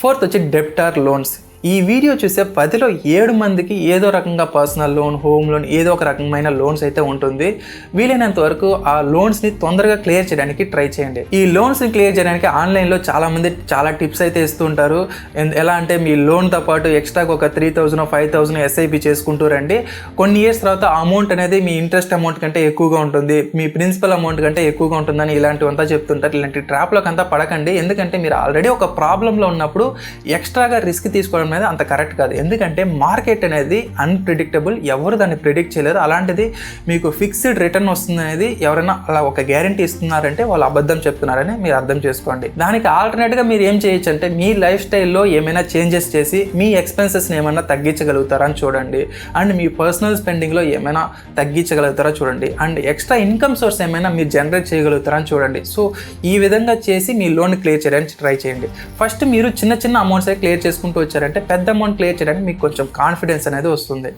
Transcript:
Fourth వచ్చి డెబ్టార్ loans. ఈ video చూసే 10లో 7 మందికి ఏదో రకంగా పర్సనల్ లోన్, హోమ్ లోన్ ఏదో ఒక రకమైన లోన్స్ అయితే ఉంటుంది. వీలైనంత వరకు ఆ లోన్స్ని తొందరగా క్లియర్ చేయడానికి ట్రై చేయండి. ఈ లోన్స్ని క్లియర్ చేయడానికి ఆన్లైన్లో చాలామంది చాలా టిప్స్ అయితే ఇస్తుంటారు. ఎలా అంటే మీ లోన్తో పాటు ఎక్స్ట్రాగా ఒక 3000 5000 ఎస్ఐపి చేసుకుంటూ రండి. కొన్ని ఇయర్స్ తర్వాత ఆ అమౌంట్ అనేది మీ ఇంట్రెస్ట్ అమౌంట్ కంటే ఎక్కువగా ఉంటుంది, మీ ప్రిన్సిపల్ అమౌంట్ కంటే ఎక్కువగా ఉంటుందని ఇలాంటివంతా చెప్తుంటారు. ఇలాంటి ట్రాప్లోకి అంతా పడకండి. ఎందుకంటే మీరు ఆల్రెడీ ఒక ప్రాబ్లంలో ఉన్నప్పుడు ఎక్స్ట్రాగా రిస్క్ తీసుకోవడం అనేది అంత కరెక్ట్ కాదు. ఎందుకంటే మార్కెట్ అనేది అన్ప్రిడిక్టబుల్, ఎవరు దాన్ని ప్రిడిక్ట్ చేయలేరు. అలాంటిది మీకు ఫిక్స్డ్ రిటర్న్ వస్తుంది అనేది ఎవరైనా అలా ఒక గ్యారంటీ ఇస్తున్నారంటే వాళ్ళు అబద్ధం చెప్తున్నారని మీరు అర్థం చేసుకోండి. దానికి ఆల్టర్నేట్గా మీరు ఏం చేయొచ్చు అంటే మీ లైఫ్ స్టైల్లో ఏమైనా చేంజెస్ చేసి మీ ఎక్స్పెన్సెస్ని ఏమైనా తగ్గించగలుగుతారా అని చూడండి. అండ్ మీ పర్సనల్ స్పెండింగ్లో ఏమైనా తగ్గించగలుగుతారా చూడండి. అండ్ ఎక్స్ట్రా ఇన్కమ్ సోర్స్ ఏమైనా మీరు జనరేట్ చేయగలుగుతారా అని చూడండి. సో ఈ విధంగా చేసి మీ లోన్ క్లియర్ చేయడానికి ట్రై చేయండి. ఫస్ట్ మీరు చిన్న చిన్న అమౌంట్స్ క్లియర్ చేసుకుంటూ వచ్చారంటే పెద్ద అమౌంట్ క్లియర్ చేయడానికి మీకు కొంచెం కాన్ఫిడెన్స్ అనేది వస్తుంది.